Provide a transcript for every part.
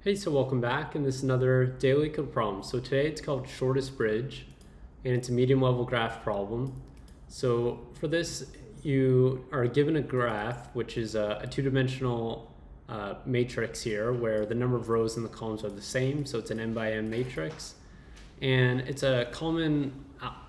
Hey, so welcome back, and this is another daily code problem. So today it's called shortest bridge, and it's a medium level graph problem. So for this, you are given a graph, which is a two-dimensional matrix here, where the number of rows in the columns are the same. So it's an n by n matrix, and it's a common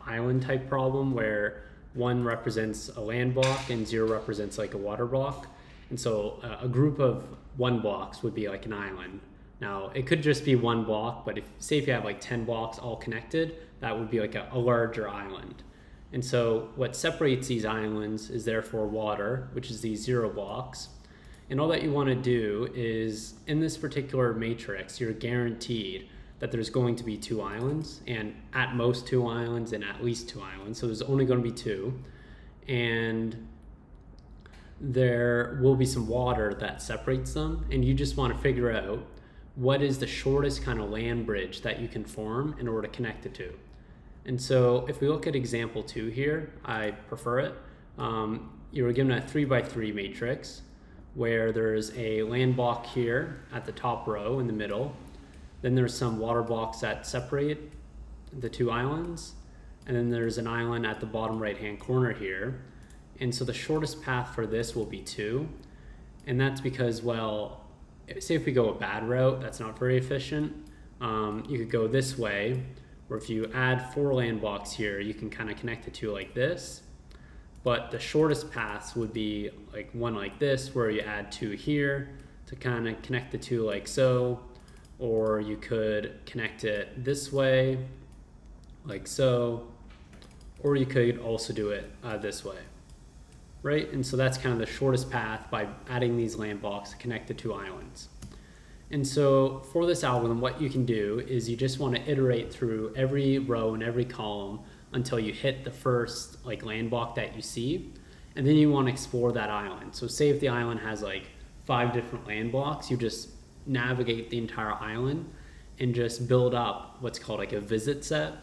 island type problem where 1 represents a land block and 0 represents like a water block. And so a group of 1 blocks would be like an island. Now, it could just be 1 block, but say if you have like 10 blocks all connected, that would be like a larger island. And so what separates these islands is therefore water, which is these 0 blocks. And all that you want to do is, in this particular matrix, you're guaranteed that there's going to be 2 islands, and at most 2 islands, and at least 2 islands. So there's only going to be 2. And there will be some water that separates them, and you just want to figure out what is the shortest kind of land bridge that you can form in order to connect the two. And so if we look at example 2 here, I prefer it. You were given a 3 by 3 matrix where there's a land block here at the top row in the middle. Then there's some water blocks that separate the 2 islands. And then there's an island at the bottom right-hand corner here. And so the shortest path for this will be 2. And that's because, well, say if we go a bad route, that's not very efficient. You could go this way, where if you add 4 land blocks here, you can kind of connect the 2 like this. But the shortest paths would be like one like this, where you add 2 here to kind of connect the 2 like so. Or you could connect it this way, like so. Or you could also do it this way. Right? And so that's kind of the shortest path by adding these land blocks to connect the 2 islands. And so for this algorithm, what you can do is you just want to iterate through every row and every column until you hit the first like land block that you see. And then you want to explore that island. So say if the island has like 5 different land blocks, you just navigate the entire island and just build up what's called like a visit set.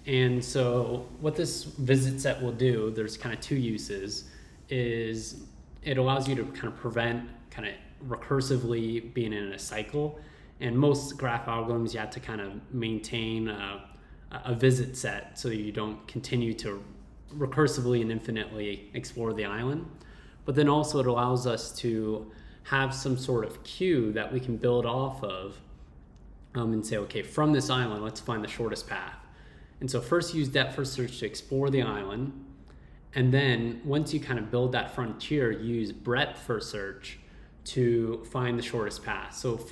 And so what this visit set will do, there's kind of 2 uses. Is it allows you to kind of prevent kind of recursively being in a cycle. And most graph algorithms, you have to kind of maintain a visit set so you don't continue to recursively and infinitely explore the island. But then also it allows us to have some sort of queue that we can build off of and say, okay, from this island, let's find the shortest path. And so first use depth first search to explore the island. And then once you kind of build that frontier, use breadth first search to find the shortest path. So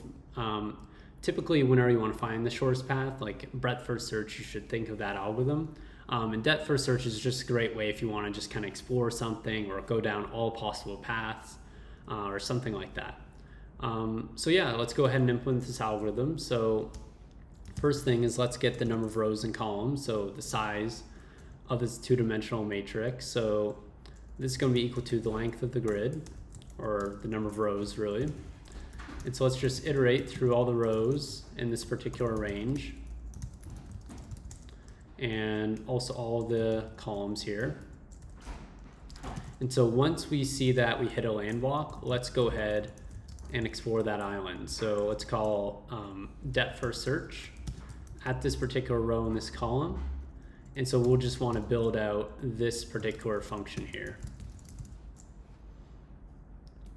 typically whenever you want to find the shortest path, like breadth first search, you should think of that algorithm. And depth first search is just a great way if you want to just kind of explore something or go down all possible paths or something like that. So yeah, let's go ahead and implement this algorithm. So first thing is let's get the number of rows and columns, so the size of this 2-dimensional matrix. So this is going to be equal to the length of the grid, or the number of rows really. And so let's just iterate through all the rows in this particular range, and also all the columns here. And so once we see that we hit a land block, let's go ahead and explore that island. So let's call depth first search at this particular row in this column. And so we'll just want to build out this particular function here.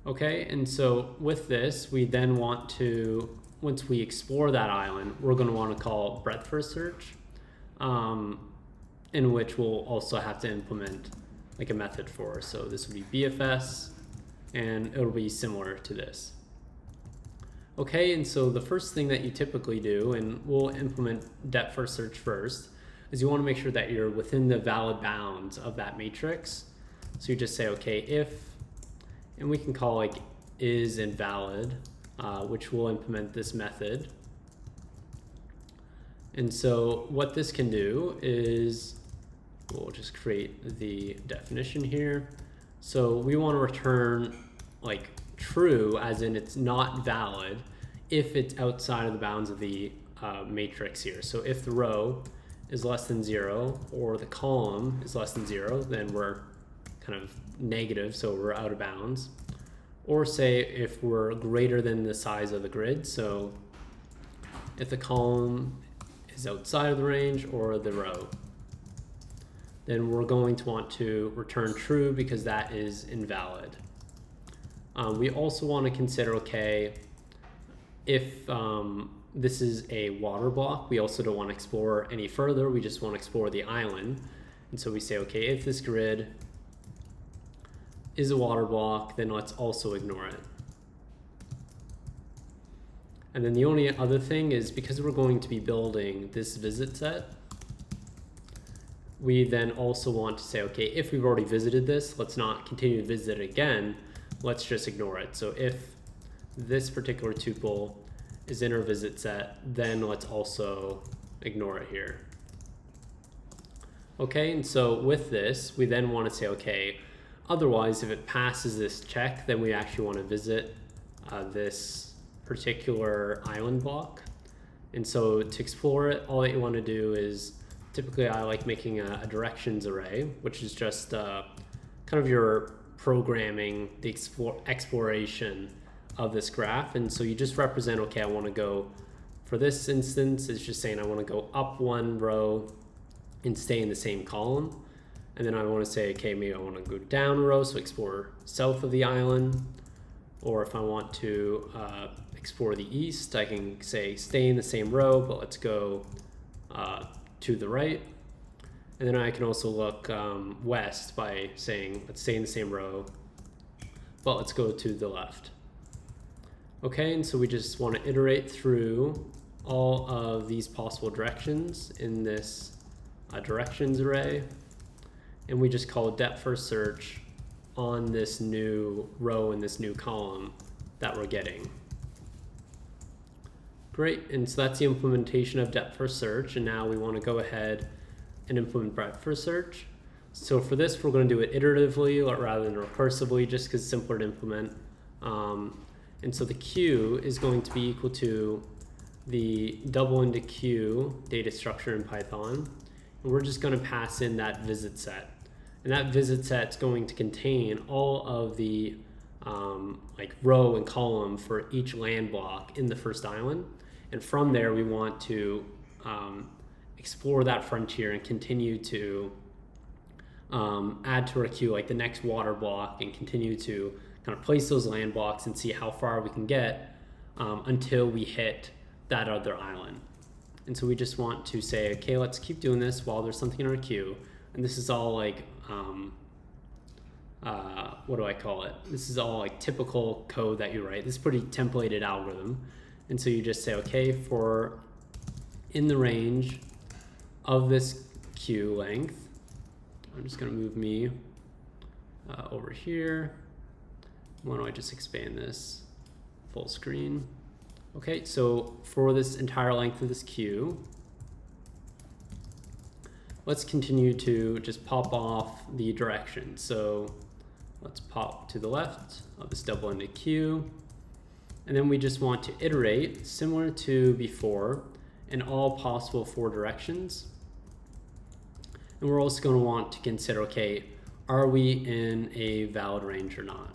Okay, and so with this, we then want to, once we explore that island, we're going to want to call breadth first search, in which we'll also have to implement like a method for. So this would be BFS, and it'll be similar to this. Okay, and so the first thing that you typically do, and we'll implement depth first search first, is you want to make sure that you're within the valid bounds of that matrix. So you just say, okay, if, and we can call like is invalid, which will implement this method. And so what this can do is, we'll just create the definition here. So we want to return like true, as in it's not valid, if it's outside of the bounds of the matrix here. So if the row is less than 0 or the column is less than 0, then we're kind of negative, so we're out of bounds. Or say if we're greater than the size of the grid, so if the column is outside of the range or the row. Then we're going to want to return true because that is invalid. We also want to consider, okay, if this is a water block, we also don't want to explore any further. We just want to explore the island. And so we say, okay, if this grid is a water block, then let's also ignore it. And then the only other thing is, because we're going to be building this visit set, we then also want to say, okay, if we've already visited this, let's not continue to visit it again. Let's just ignore it. So if this particular tuple is in our visit set, then let's also ignore it here. Okay, and so with this, we then want to say, okay, otherwise, if it passes this check, then we actually want to visit this particular island block. And so to explore it, all that you want to do is, typically I like making a directions array, which is just kind of your programming, the exploration of this graph. And so you just represent, okay, I want to go, for this instance, it's just saying I want to go up one row and stay in the same column. And then I want to say, okay, maybe I want to go down a row, so explore south of the island. Or if I want to explore the east, I can say stay in the same row, but let's go to the right. And then I can also look west by saying, let's stay in the same row, but let's go to the left. Okay, and so we just want to iterate through all of these possible directions in this directions array. And we just call depth first search on this new row in this new column that we're getting. Great, and so that's the implementation of depth first search, and now we want to go ahead and implement breadth first search. So for this, we're going to do it iteratively rather than recursively, just because it's simpler to implement. And so the queue is going to be equal to the double into queue data structure in Python, and we're just going to pass in that visit set. And that visit set is going to contain all of the like row and column for each land block in the first island. And from there, we want to explore that frontier and continue to add to our queue like the next water block, and continue to kind of place those land blocks and see how far we can get until we hit that other island. And so we just want to say, okay, let's keep doing this while there's something in our queue. And this is all like, what do I call it? This is all like typical code that you write. This is pretty templated algorithm. And so you just say, okay, for in the range of this queue length, I'm just going to move me over here. Why don't I just expand this full screen? Okay, so for this entire length of this queue, let's continue to just pop off the direction. So let's pop to the left of this double-ended queue. And then we just want to iterate similar to before in all possible 4 directions. And we're also going to want to consider, okay, are we in a valid range or not?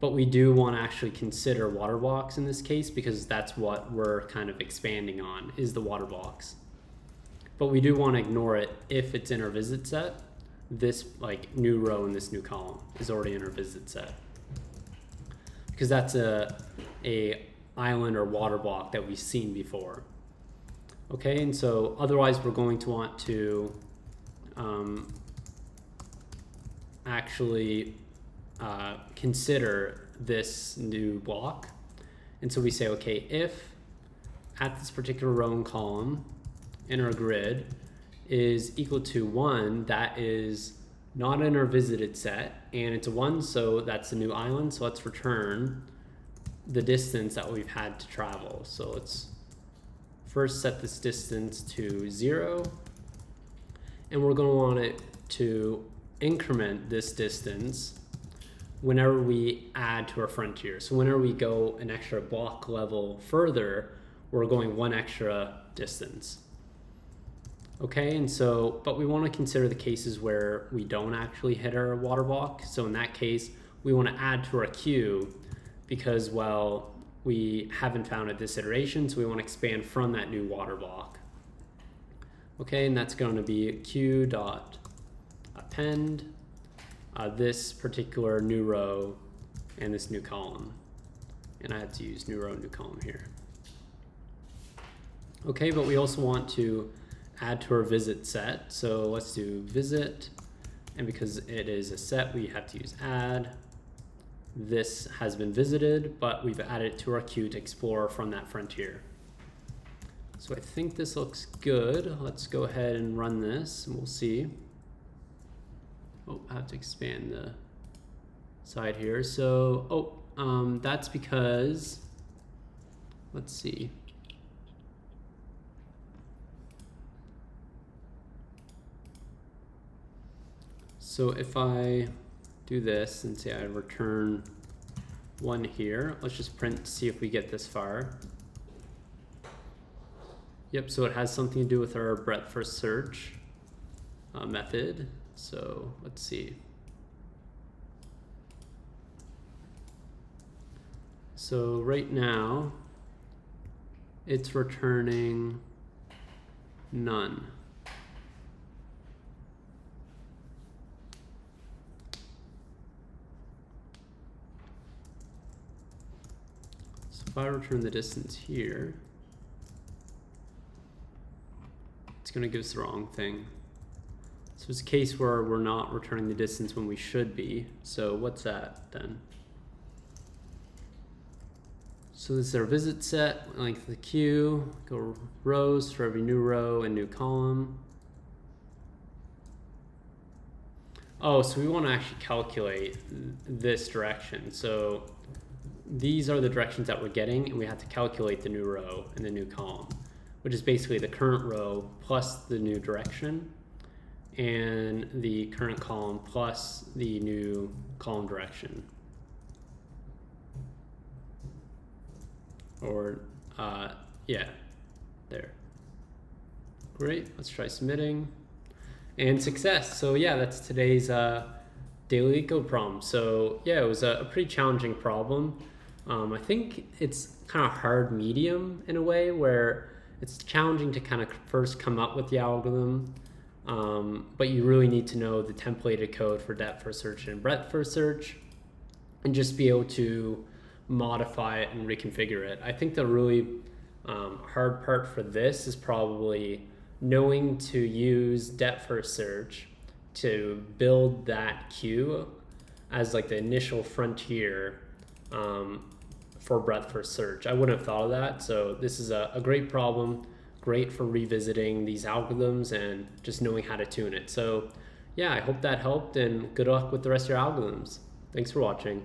But we do want to actually consider water blocks in this case, because that's what we're kind of expanding on, is the water blocks. But we do want to ignore it if it's in our visit set. This like new row in this new column is already in our visit set, because that's a island or water block that we've seen before. Okay, and so otherwise we're going to want to actually consider this new block. And so we say, okay, if at this particular row and column in our grid is equal to 1, that is not in our visited set, and it's a 1, so that's a new island. So let's return the distance that we've had to travel. So let's first set this distance to 0, and we're going to want it to increment this distance whenever we add to our frontier. So whenever we go an extra block level further, we're going 1 extra distance. Okay, and so, but we want to consider the cases where we don't actually hit our water block. So in that case, we want to add to our queue because, well, we haven't found at this iteration, so we want to expand from that new water block. Okay, and that's going to be q.append this particular new row and this new column. And I had to use new row, new column here. Okay, but we also want to add to our visit set. So let's do visit, and because it is a set, we have to use add. This has been visited, but we've added it to our queue to explore from that frontier. So I think this looks good. Let's go ahead and run this and we'll see. Oh, I have to expand the side here. So, that's because, let's see. So if I do this and say I return 1 here, let's just print to see if we get this far. Yep, so it has something to do with our breadth first search method. So let's see. So right now, it's returning none. So if I return the distance here, it's going to give us the wrong thing. So it's a case where we're not returning the distance when we should be. So what's that then? So this is our visit set, length of the queue, go rows for every new row and new column. Oh, so we want to actually calculate this direction. So these are the directions that we're getting, and we have to calculate the new row and the new column, which is basically the current row plus the new direction, and the current column plus the new column direction. Or, yeah, there. Great, let's try submitting. And success. So yeah, that's today's daily LeetCode problem. So yeah, it was a pretty challenging problem. I think it's kind of hard medium in a way, where it's challenging to kind of first come up with the algorithm, but you really need to know the templated code for depth first search and breadth first search, and just be able to modify it and reconfigure it. I think the really hard part for this is probably knowing to use depth first search to build that queue as like the initial frontier for breadth first search. I wouldn't have thought of that. So this is a great problem, great for revisiting these algorithms and just knowing how to tune it. So yeah, I hope that helped, and good luck with the rest of your algorithms. Thanks for watching.